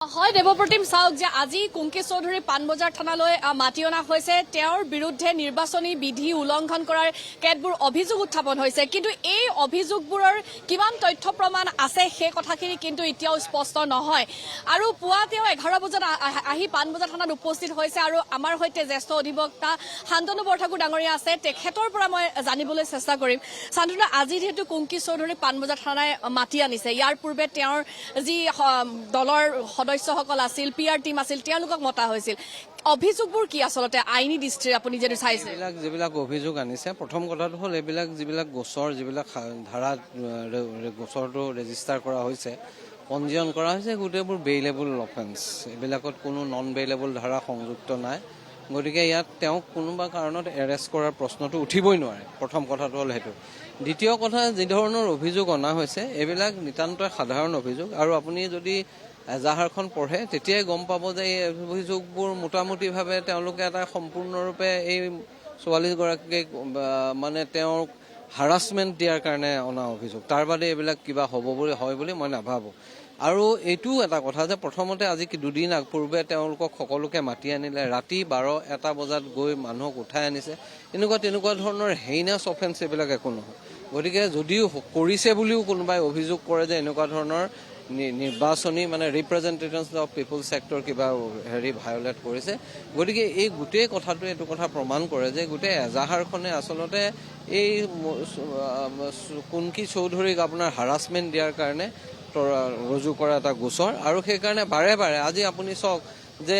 হয় দেৱপ্ৰতিম চাওক যে আজি কুংকি চৌধুৰী পাণবজাৰ থানালৈ মাতি অনা হৈছে তেওঁৰ বিৰুদ্ধে নিৰ্বাচনী বিধি উলংঘন কৰাৰ কেতবোৰ অভিযোগ উত্থাপন হৈছে কিন্তু এই অভিযোগবোৰৰ কিমান তথ্য প্ৰমাণ আছে সেই কথাখিনি কিন্তু এতিয়াও স্পষ্ট নহয় আৰু পুৱা তেওঁ 11 বজাত আহি পাণবজাৰ থানাত উপস্থিত হৈছে আৰু আমাৰ সৈতে জ্যেষ্ঠ অধিবক্তা শান্তনু বৰঠাকুৰ ডাঙৰীয়া আছে তেখেতৰ পৰা মই জানিবলৈ চেষ্টা কৰিম শান্তনু আজি যেহেতু কুংকি চৌধুৰী পাণবজাৰ থানায় মাতি আনিছে ইয়াৰ পূৰ্বে তেওঁৰ যি দলৰ সদস্যসকল আছিল পিআৰ টিম আছিল তেওঁলোকক মতা হৈছিল অভিযোগবোৰ কি আসলতে আইনী দৃষ্টিৰে আপুনি যেন চাইছে যিবিলাক অভিযোগ আনিছে প্ৰথম কথাটো হ'ল এইবিলাক যিবিলাক গোচৰ যিবিলাক ধাৰা গোচৰটো ৰেজিষ্টাৰ কৰা হৈছে পঞ্জীয়ন কৰা হৈছে গোটেইবোৰ বেইলেবল অফেন্স এইবিলাকত কোনো নন বেইলেবল ধাৰা সংযুক্ত নাই গতিকে ইয়াত তেওঁক কোনোবা কাৰণত এৰেষ্ট কৰাৰ প্ৰশ্নটো উঠিবই নোৱাৰে প্ৰথম কথাটো হ'ল সেইটো দ্বিতীয় কথা যি ধৰণৰ অভিযোগ অনা হৈছে এইবিলাক নিতান্তই সাধাৰণ অভিযোগ আৰু আপুনি যদি এজাহাৰখন পঢ়ে তেতিয়াই গম পাব যে এই অভিযোগবোৰ মোটামুটিভাৱে তেওঁলোকে এটা সম্পূৰ্ণৰূপে এই ছোৱালীগৰাকীক মানে তেওঁক হাৰাছমেণ্ট দিয়াৰ কাৰণে অনা অভিযোগ তাৰ বাদে এইবিলাক কিবা হ'ব বুলি হয় বুলি মই নাভাবোঁ আৰু এইটো এটা কথা যে প্ৰথমতে আজি দুদিন পূৰ্বে তেওঁলোকক সকলোকে মাতি আনিলে ৰাতি 12-1 বজাত গৈ মানুহক উঠাই আনিছে তেনেকুৱা ধৰণৰ হেইনাছ অফেন্স এইবিলাক একো নহয় গতিকে যদিও কৰিছে বুলিও কোনোবাই অভিযোগ কৰে যে এনেকুৱা ধৰণৰ নিৰ্বাচনী মানে ৰিপ্ৰেজেণ্টেটিভছ অফ পিপল ছেক্টৰ কিবা ভায়োলেট কৰিছে গতিকে এই গোটেই কথাটোৱে এইটো কথা প্ৰমাণ কৰে যে গোটেই এজাহাৰখনে আচলতে এই কুংকি চৌধুৰীক আপোনাৰ হাৰাছমেণ্ট দিয়াৰ কাৰণে ৰুজু কৰা এটা গোচৰ আৰু সেইকাৰণে বাৰে বাৰে আজি আপুনি চাওক যে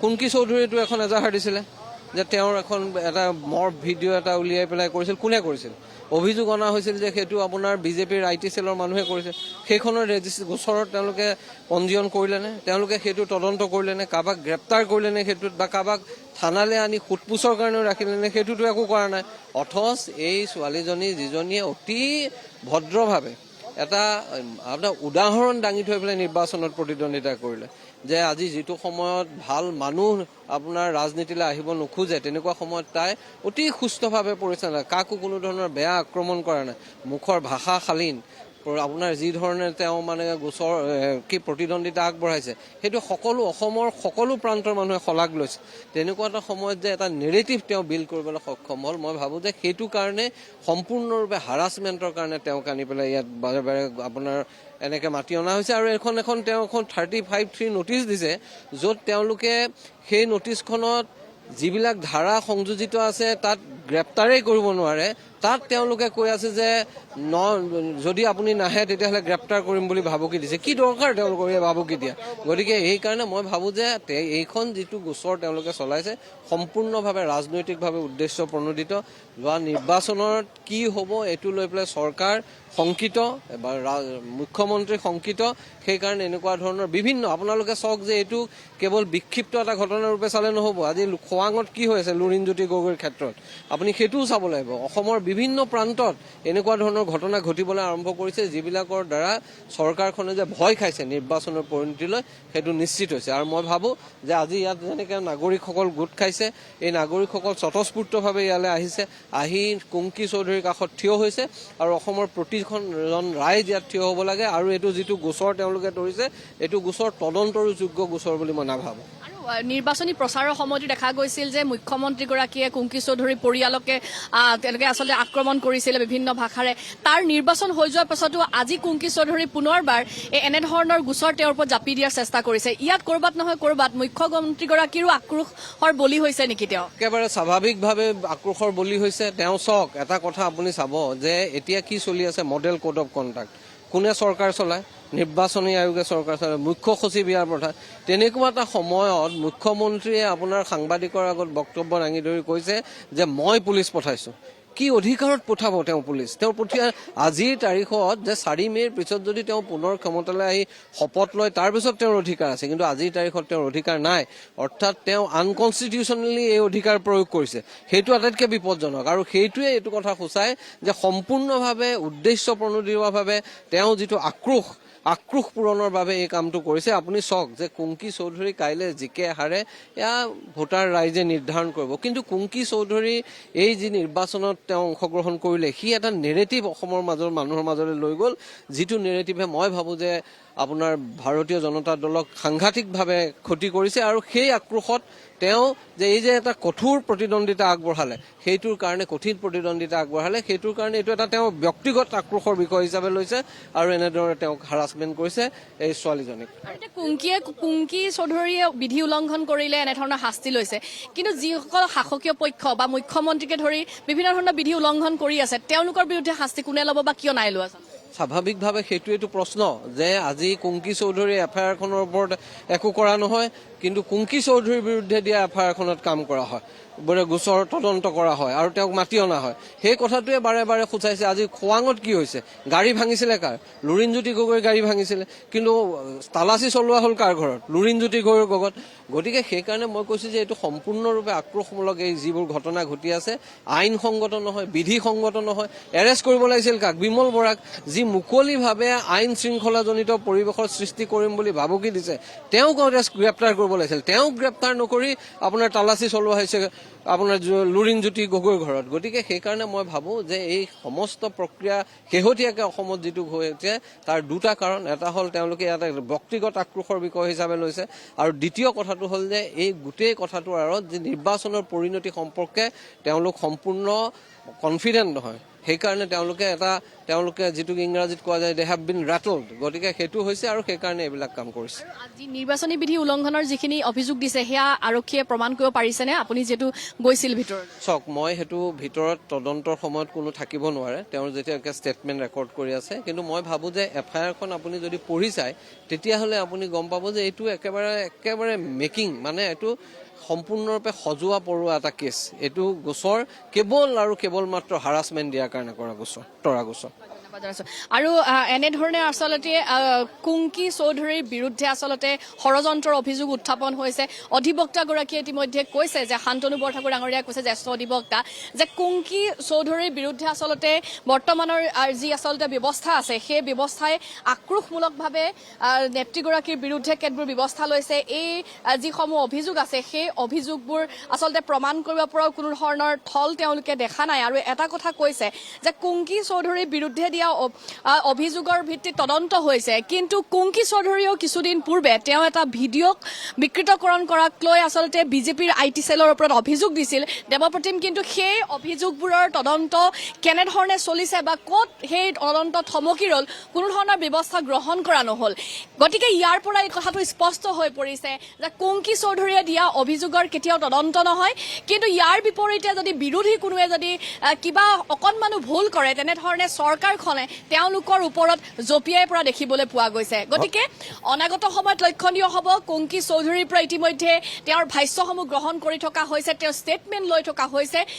কুংকি চৌধুৰীটো এখন এজাহাৰ দিছিলে যে তেওঁৰ এখন এটা মৰ্ফ ভিডিঅ' এটা উলিয়াই পেলাই কৰিছিল কোনে কৰিছিল অভিযোগ অনা হৈছিল যে সেইটো আপোনাৰ বিজেপিৰ আইটি সেলৰ মানুহে কৰিছে সেইখনৰ গোচৰত তেওঁলোকে পঞ্জীয়ন কৰিলেনে তেওঁলোকে সেইটো তদন্ত কৰিলেনে কাৰোবাক গ্ৰেপ্তাৰ কৰিলেনে সেইটোত বা কাৰোবাক থানালৈ আনি সোধপোছৰ কাৰণেও ৰাখিলেনে সেইটোতো একো কৰা নাই অথচ এই ছোৱালীজনী যিজনীয়ে অতি ভদ্ৰভাৱে এটা আপোনাৰ উদাহৰণ দাঙি থৈ পেলাই নিৰ্বাচনত প্ৰতিদ্বন্দ্বিতা কৰিলে যে আজি যিটো সময়ত ভাল মানুহ আপোনাৰ ৰাজনীতিলৈ আহিব নোখোজে তেনেকুৱা সময়ত তাই অতি সুস্থভাৱে পৰিচালনা কাকো কোনো ধৰণৰ বেয়া আক্ৰমণ কৰা নাই মুখৰ ভাষা শালীন আপোনাৰ যি ধৰণে তেওঁ মানে গোচৰ কি প্ৰতিদ্বন্দ্বিতা আগবঢ়াইছে সেইটো সকলো অসমৰ সকলো প্ৰান্তৰ মানুহে শলাগ লৈছে তেনেকুৱা এটা সময়ত যে এটা নেৰেটিভ তেওঁ বিল্ড কৰিবলৈ সক্ষম হ'ল মই ভাবোঁ যে সেইটো কাৰণে সম্পূৰ্ণৰূপে হাৰাছমেণ্টৰ কাৰণে তেওঁক আনি পেলাই ইয়াত বাৰে বাৰে আপোনাৰ এনেকৈ মাতি অনা হৈছে আৰু এখন তেওঁ এখন 35(3) নটিচ দিছে য'ত তেওঁলোকে সেই নটিচখনত যিবিলাক ধাৰা সংযোজিত আছে তাত গ্ৰেপ্তাৰেই কৰিব নোৱাৰে তাত তেওঁলোকে কৈ আছে যে যদি আপুনি নাহে তেতিয়াহ'লে গ্ৰেপ্তাৰ কৰিম বুলি ভাবুকি দিছে কি দৰকাৰ তেওঁলোকৰ এই ভাবুকি দিয়া গতিকে এইকাৰণে মই ভাবোঁ যে এইখন যিটো গোচৰ তেওঁলোকে চলাইছে সম্পূৰ্ণভাৱে ৰাজনৈতিকভাৱে উদ্দেশ্য প্ৰণোদিত যোৱা নিৰ্বাচনত কি হ'ব এইটো লৈ পেলাই চৰকাৰ শংকিত বা মুখ্যমন্ত্ৰী শংকিত সেইকাৰণে এনেকুৱা ধৰণৰ বিভিন্ন আপোনালোকে চাওক যে এইটো কেৱল বিক্ষিপ্ত এটা ঘটনাৰূপে চালে নহ'ব আজি খোৱাঙত কি হৈ আছে লুৰিণজ্যোতি গগৈৰ ক্ষেত্ৰত আপুনি সেইটোও চাব লাগিব অসমৰ বিভিন্ন প্ৰান্তত এনেকুৱা ধৰণৰ ঘটনা ঘটিবলৈ আৰম্ভ কৰিছে যিবিলাকৰ দ্বাৰা চৰকাৰখনে যে ভয় খাইছে নিৰ্বাচনৰ পৰিণতিলৈ সেইটো নিশ্চিত হৈছে আৰু মই ভাবোঁ যে আজি ইয়াত যেনেকৈ নাগৰিকসকল গোট খাইছে এই নাগৰিকসকল স্বতঃস্ফূৰ্তভাৱে ইয়ালৈ আহিছে আহি কুংকি চৌধুৰীৰ কাষত থিয় হৈছে আৰু অসমৰ প্ৰতিখন ৰাইজ ইয়াত থিয় হ'ব লাগে আৰু এইটো যিটো গোচৰ তেওঁলোকে ধৰিছে এইটো গোচৰ তদন্তৰো যোগ্য গোচৰ বুলি মই নাভাবোঁ নিৰ্বাচনী প্ৰচাৰৰ সময়তো দেখা গৈছিল যে মুখ্যমন্ত্ৰীগৰাকীয়ে কুংকি চৌধুৰীৰ পৰিয়ালকে তেওঁলোকে আচলতে আক্ৰমণ কৰিছিলে বিভিন্ন ভাষাৰে তাৰ নিৰ্বাচন হৈ যোৱাৰ পাছতো আজি কুংকি চৌধুৰী পুনৰবাৰ এনেধৰণৰ গোচৰ তেওঁৰ ওপৰত জাপি দিয়াৰ চেষ্টা কৰিছে ইয়াত ক'ৰবাত নহয় ক'ৰবাত মুখ্যমন্ত্ৰীগৰাকীৰো আক্ৰোশৰ বলি হৈছে নেকি তেওঁ একেবাৰে স্বাভাৱিকভাৱে আক্ৰোশৰ বলি হৈছে তেওঁ চাওক এটা কথা আপুনি চাব যে এতিয়া কি চলি আছে মডেল কোড অফ কণ্ডাক্ট কোনে চৰকাৰ চলায় নিৰ্বাচনী আয়োগে চৰকাৰ চলায় মুখ্য সচিব ইয়াৰ প্ৰধান তেনেকুৱা এটা সময়ত মুখ্যমন্ত্ৰীয়ে আপোনাৰ সাংবাদিকৰ আগত বক্তব্য দাঙি ধৰি কৈছে যে মই পুলিচ পঠাইছোঁ কি অধিকাৰত পঠাব তেওঁ পুলিচ তেওঁ পঠিয়াই আজিৰ তাৰিখত যে 4 মে'ৰ পিছত যদি তেওঁ পুনৰ ক্ষমতালৈ আহি শপত লয় তাৰপিছত তেওঁৰ অধিকাৰ আছে কিন্তু আজিৰ তাৰিখত তেওঁৰ অধিকাৰ নাই অৰ্থাৎ তেওঁ আনকনষ্টিটিউচনেলি এই অধিকাৰ প্ৰয়োগ কৰিছে সেইটো আটাইতকৈ বিপদজনক আৰু সেইটোৱে এইটো কথা সূচায় যে সম্পূৰ্ণভাৱে উদ্দেশ্য প্ৰণোদিতভাৱে তেওঁ যিটো আক্ৰোশ পূৰণৰ বাবে এই কামটো কৰিছে আপুনি চাওক যে কুংকি চৌধুৰী কাইলৈ জিকে হাৰে এয়া ভোটাৰ ৰাইজে নিৰ্ধাৰণ কৰিব কিন্তু কুংকি চৌধুৰী এই যি নিৰ্বাচনত তেওঁ অংশগ্ৰহণ কৰিলে সি এটা নেৰেটিভ অসমৰ মানুহৰ মাজলৈ লৈ গ'ল যিটো নেৰেটিভে মই ভাবোঁ যে আপোনাৰ ভাৰতীয় জনতা দলক সাংঘাতিকভাৱে ক্ষতি কৰিছে আৰু সেই আক্ৰোশত তেওঁ যে এই যে এটা কঠোৰ প্ৰতিদ্বন্দ্বিতা আগবঢ়ালে সেইটোৰ কাৰণে কঠিন প্ৰতিদ্বন্দ্বিতা আগবঢ়ালে সেইটোৰ কাৰণে এইটো এটা তেওঁ ব্যক্তিগত আক্ৰোশৰ বিষয় হিচাপে লৈছে আৰু এনেদৰে তেওঁক হাৰাছমেণ্ট কৰিছে এই ছোৱালীজনীক। কুংকি চৌধুৰীয়ে বিধি উলংঘন কৰিলে এনেধৰণৰ শাস্তি লৈছে, কিন্তু যিসকল শাসকীয় পক্ষ বা মুখ্যমন্ত্ৰীকে ধৰি বিভিন্ন ধৰণৰ বিধি উলংঘন কৰি আছে তেওঁলোকৰ বিৰুদ্ধে শাস্তি কোনে ল'ব বা কিয় নাই লোৱা? স্বাভাৱিকভাৱে সেইটোৱেইটো প্ৰশ্ন যে আজি কুংকি চৌধুৰী এফআইআৰখনৰ ওপৰত একো কৰা নহয়, কিন্তু কুংকি চৌধুৰীৰ বিৰুদ্ধে দিয়া এফআইআৰখনত কাম কৰা হয়, বোলে গোচৰ তদন্ত কৰা হয় আৰু তেওঁক মাতি অনা হয়। সেই কথাটোৱে বাৰে বাৰে সূচাইছে। আজি খোৱাঙত কি হৈছে? গাড়ী ভাঙিছিলে কাৰ? লুৰিণজ্যোতি গগৈৰ গাড়ী ভাঙিছিলে, কিন্তু তালাচী চলোৱা হ'ল কাৰ ঘৰত? লুৰিণজ্যোতি গগৈৰ ঘৰত। গতিকে সেইকাৰণে মই কৈছোঁ যে এইটো সম্পূৰ্ণৰূপে আক্ৰোশমূলক এই যিবোৰ ঘটনা ঘটি আছে, আইনসংগত নহয়, বিধিসংগত নহয়। এৰেষ্ট কৰিব লাগিছিল কাক? বিমল বৰাক, যি মুকলিভাৱে আইন শৃংখলাজনিত পৰিৱেশৰ সৃষ্টি কৰিম বুলি ভাবুকি দিছে, তেওঁক গ্ৰেপ্তাৰ কৰিব লাগিছিল। তেওঁক গ্ৰেপ্তাৰ নকৰি আপোনাৰ তালাচী চলোৱা হৈছে আপোনাৰ লুৰিণজ্যোতি গগৈৰ ঘৰত। গতিকে সেইকাৰণে মই ভাবোঁ যে এই সমস্ত প্ৰক্ৰিয়া শেহতীয়াকৈ অসমত যিটো হৈছে তাৰ দুটা কাৰণ। এটা হ'ল তেওঁলোকে ইয়াত ব্যক্তিগত আক্ৰোশৰ বিষয় হিচাপে লৈছে, আৰু দ্বিতীয় কথাটো হ'ল যে এই গোটেই কথাটোৰ আঁৰত যে নিৰ্বাচনৰ পৰিণতি সম্পৰ্কে তেওঁলোক সম্পূৰ্ণ কনফিডেণ্ট নহয়। সেইকাৰণে তেওঁলোকে যিটো ইংৰাজীত কোৱা যায় দে হেভ বিন ৰাটল্ড। গতিকে সেইটো হৈছে আৰু সেইকাৰণে এইবিলাক কাম কৰিছে। আজি নিৰ্বাচনী বিধি উলংঘনৰ যিখিনি অভিযোগ দিছে সেয়া আৰক্ষীয়ে প্ৰমাণ কৰিব পাৰিছেনে? আপুনি যিহেতু গৈছিল ভিতৰত। চাওক, মই সেইটো ভিতৰত তদন্তৰ সময়ত কোনো থাকিব নোৱাৰে, তেওঁৰ যেতিয়া ষ্টেটমেণ্ট ৰেকৰ্ড কৰি আছে। কিন্তু মই ভাবোঁ যে এফআইআৰখন আপুনি যদি পঢ়ি চায় তেতিয়াহ'লে আপুনি গম পাব যে এইটো একেবাৰে মেকিং, মানে এইটো সম্পূৰ্ণৰূপে সজোৱা পৰোৱা এটা কেছ। এইটো গোচৰ কেৱল আৰু কেৱল মাত্ৰ হাৰাছমেণ্ট দিয়াৰ কাৰণে কৰা গোচৰ, তৰা গোচৰ। আৰু এনেধৰণে আচলতে কুংকি চৌধুৰীৰ বিৰুদ্ধে আচলতে ষড়যন্ত্ৰৰ অভিযোগ উত্থাপন হৈছে। অধিবক্তাগৰাকীয়ে ইতিমধ্যে কৈছে যে শান্তনু বৰঠাকুৰ ডাঙৰীয়াই কৈছে, জ্যেষ্ঠ অধিবক্তা, যে কুংকি চৌধুৰীৰ বিৰুদ্ধে আচলতে বৰ্তমানৰ যি আচলতে ব্যৱস্থা আছে সেই ব্যৱস্থাই আক্ৰোশমূলকভাৱে নেত্ৰীগৰাকীৰ বিৰুদ্ধে কেতবোৰ ব্যৱস্থা লৈছে। এই যিসমূহ অভিযোগ আছে সেই অভিযোগবোৰ আচলতে প্ৰমাণ কৰিব পৰাও কোনো ধৰণৰ থল তেওঁলোকে দেখা নাই। আৰু এটা কথা কৈছে যে কুংকি চৌধুৰীৰ বিৰুদ্ধে দিয়া অভিযোগৰ ভিত্তিত তদন্ত হৈছে, কিন্তু কুংকি চৌধুৰীয়েও কিছুদিন পূৰ্বে তেওঁ এটা ভিডিঅ'ক বিকৃতকৰণ কৰাক লৈ আচলতে বিজেপিৰ IT চেলৰ ওপৰত অভিযোগ দিছিল দেৱপ্ৰতিম। কিন্তু সেই অভিযোগবোৰৰ তদন্ত কেনেধৰণে চলিছে বা ক'ত সেই তদন্ত থমকি ৰ'ল, কোনো ধৰণৰ ব্যৱস্থা গ্ৰহণ কৰা নহ'ল। গতিকে ইয়াৰ পৰা এই কথাটো স্পষ্ট হৈ পৰিছে যে কুংকি চৌধুৰীয়ে দিয়া অভিযোগৰ কেতিয়াও তদন্ত নহয়, কিন্তু ইয়াৰ বিপৰীতে যদি বিৰোধী কোনোৱে যদি কিবা অকণমানো ভুল কৰে তেনেধৰণে চৰকাৰখনে তেওঁলোকৰ ওপৰত জঁপিয়াই পৰা দেখিবলৈ পোৱা গৈছে। গতিকে অনাগত সময়ত লক্ষণীয় হ'ব। কুংকি চৌধুৰীৰ পৰা ইতিমধ্যে তেওঁৰ ভাষ্যসমূহ গ্ৰহণ কৰি থকা হৈছে, তেওঁৰ ষ্টেটমেণ্ট লৈ থকা হৈছে।